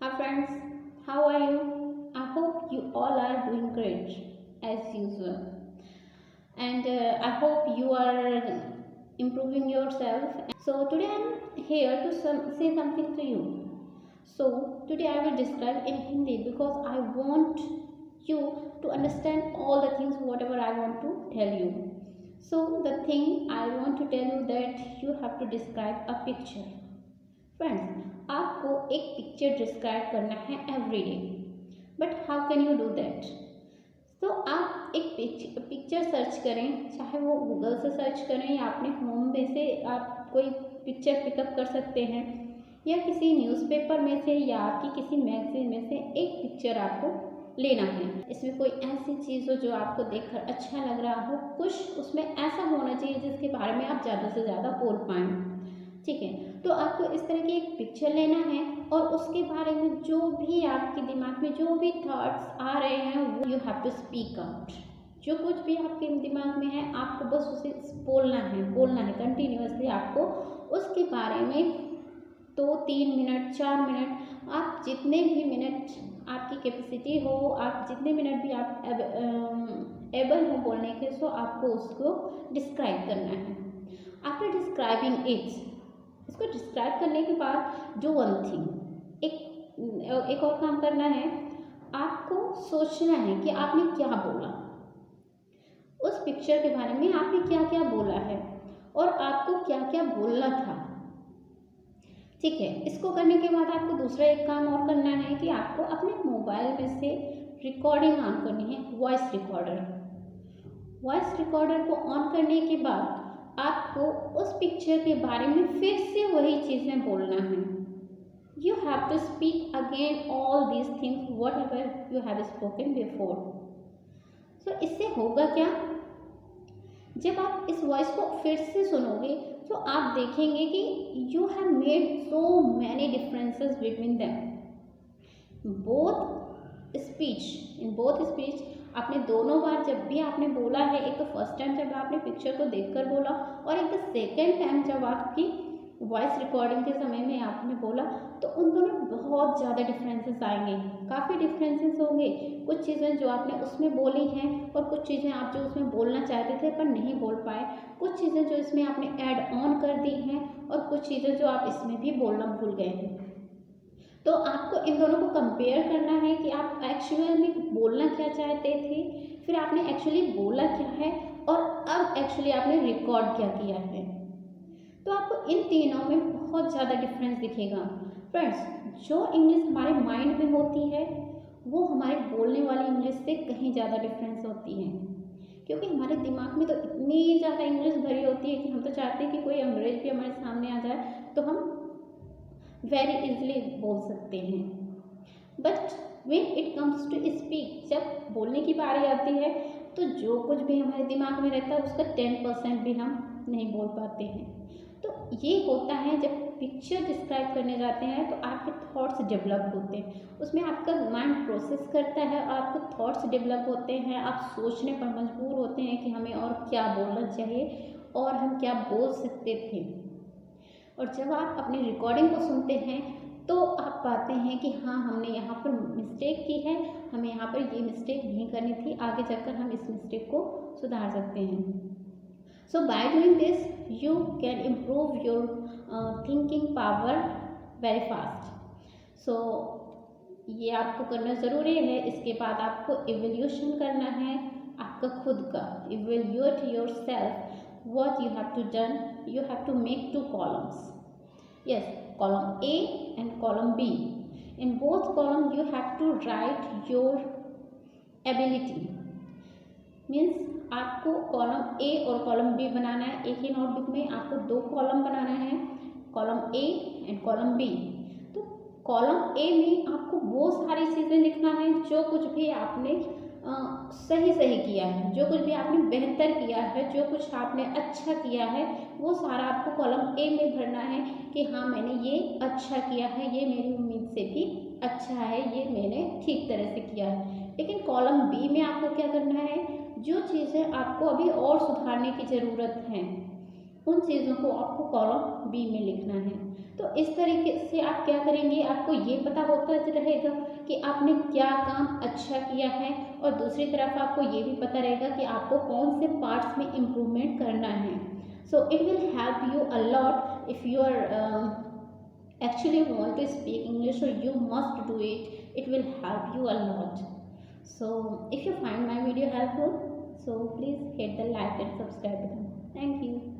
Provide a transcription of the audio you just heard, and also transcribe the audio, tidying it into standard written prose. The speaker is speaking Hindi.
Hi friends, how are you? I hope you all are doing great as usual. And I hope you are improving yourself. So today I'm here to say something to you. So today I will describe in Hindi because I want you to understand all the things whatever I want to tell you. So the thing I want to tell you that you have to describe a picture. Friends आपको एक पिक्चर डिस्क्राइब करना है every day, but how can you do that? तो आप एक पिक्चर सर्च करें, चाहे वो गूगल से सर्च करें या अपने होम में से आप कोई पिक्चर पिकअप कर सकते हैं या किसी न्यूज़पेपर में से या आपकी किसी मैगजीन में से एक पिक्चर आपको लेना है। इसमें कोई ऐसी चीज़ हो जो आपको देखकर अच्छा लग रहा हो, कुछ उसमें ऐसा होना चाहिए जिसके बारे में आप ज़्यादा से ज़्यादा बोल पाएँ। ठीक है, तो आपको इस तरह की एक पिक्चर लेना है और उसके बारे में जो भी आपके दिमाग में जो भी थॉट्स आ रहे हैं वो you have to speak out. जो कुछ भी आपके दिमाग में है आपको बस उसे बोलना है कंटिन्यूअसली। आपको उसके बारे में 2-3 मिनट 4 मिनट आप जितने भी मिनट आपकी कैपेसिटी हो, आप जितने मिनट भी आप एबल हो बोलने के, सो आपको उसको डिस्क्राइब करना है। आफ्टर डिस्क्राइबिंग इट, इसको डिस्क्राइब करने के बाद जो वन थिंग एक और काम करना है, आपको सोचना है कि आपने क्या बोला, उस पिक्चर के बारे में आपने क्या क्या बोला है और आपको क्या क्या बोलना था। ठीक है, इसको करने के बाद आपको दूसरा एक काम और करना है कि आपको अपने मोबाइल में से रिकॉर्डिंग ऑन करनी है, वॉइस रिकॉर्डर को ऑन करने के बाद आपको उस पिक्चर के बारे में फिर से वही चीज़ें बोलना है। You have to speak again all these things whatever you have spoken before. So इससे होगा क्या, जब आप इस वॉइस को फिर से सुनोगे तो आप देखेंगे कि you have made so many differences between them. In both speech आपने दोनों बार जब भी आपने बोला है, एक तो फर्स्ट टाइम जब आपने पिक्चर को देखकर बोला और एक तो सेकेंड टाइम जब आपकी वॉइस रिकॉर्डिंग के समय में आपने बोला, तो उन दोनों में बहुत ज़्यादा डिफरेंसेस आएंगे, काफ़ी डिफरेंसेस होंगे। कुछ चीज़ें जो आपने उसमें बोली हैं और कुछ चीज़ें आप जो उसमें बोलना चाहते थे पर नहीं बोल पाए, कुछ चीज़ें जो इसमें आपने ऐड ऑन कर दी हैं और कुछ चीज़ें जो आप इसमें भी बोलना भूल गए हैं। तो आपको इन दोनों को कंपेयर करना है कि आप एक्चुअल में बोलना क्या चाहते थे, फिर आपने एक्चुअली बोला क्या है और अब एक्चुअली आपने रिकॉर्ड क्या किया है। तो आपको इन तीनों में बहुत ज़्यादा डिफरेंस दिखेगा। फ्रेंड्स, जो इंग्लिश हमारे माइंड में होती है वो हमारे बोलने वाली इंग्लिश से कहीं ज़्यादा डिफरेंस होती है, क्योंकि हमारे दिमाग में तो इतनी ज़्यादा इंग्लिश भरी होती है कि हम तो चाहते हैं कि कोई अंग्रेज भी हमारे सामने आ जाए तो हम वेरी इजली बोल सकते हैं। But when it comes to speak, जब बोलने की बारी आती है तो जो कुछ भी हमारे दिमाग में रहता है उसका 10% भी हम नहीं बोल पाते हैं। तो ये होता है जब पिक्चर डिस्क्राइब करने जाते हैं तो आपके थॉट्स डेवलप होते हैं, उसमें आपका माइंड प्रोसेस करता है, आपके थॉट्स डेवलप होते हैं, आप सोचने पर मजबूर होते हैं कि हमें और क्या बोलना चाहिए और हम क्या बोल सकते थे। और जब आप अपनी रिकॉर्डिंग को सुनते हैं तो आप पाते हैं कि हाँ, हमने यहाँ पर मिस्टेक की है, हमें यहाँ पर ये मिस्टेक नहीं करनी थी, आगे चलकर हम इस मिस्टेक को सुधार सकते हैं। So by doing this you can improve your thinking power very fast. So ये आपको करना ज़रूरी है। इसके बाद आपको इवोल्यूशन करना है आपका खुद का, evolute your self. what you have to done, you have to make 2 columns, yes, column A and column B. In both column you have to write your ability, means आपको कॉलम A और कॉलम B बनाना है। एक ही नोटबुक में आपको 2 कॉलम बनाना है, column A and column B। तो कॉलम A में आपको वो सारी चीज़ें लिखना है जो कुछ भी आपने सही किया है, जो कुछ भी आपने बेहतर किया है, जो कुछ आपने अच्छा किया है, वो सारा आपको कॉलम ए में भरना है कि हाँ, मैंने ये अच्छा किया है, ये मेरी उम्मीद से भी अच्छा है, ये मैंने ठीक तरह से किया है। लेकिन कॉलम बी में आपको क्या करना है, जो चीज़ें आपको अभी और सुधारने की ज़रूरत है उन चीज़ों को आपको कॉलम बी में लिखना है। तो इस तरीके से आप क्या करेंगे, आपको ये पता होता रहेगा कि आपने क्या काम अच्छा किया है, और दूसरी तरफ आपको ये भी पता रहेगा कि आपको कौन से पार्ट्स में इम्प्रूवमेंट करना है। So it will help you a lot if you are actually want to speak English, so you must do it. It will help you a lot. So if you find my video helpful, so please hit the like and subscribe button. Thank you.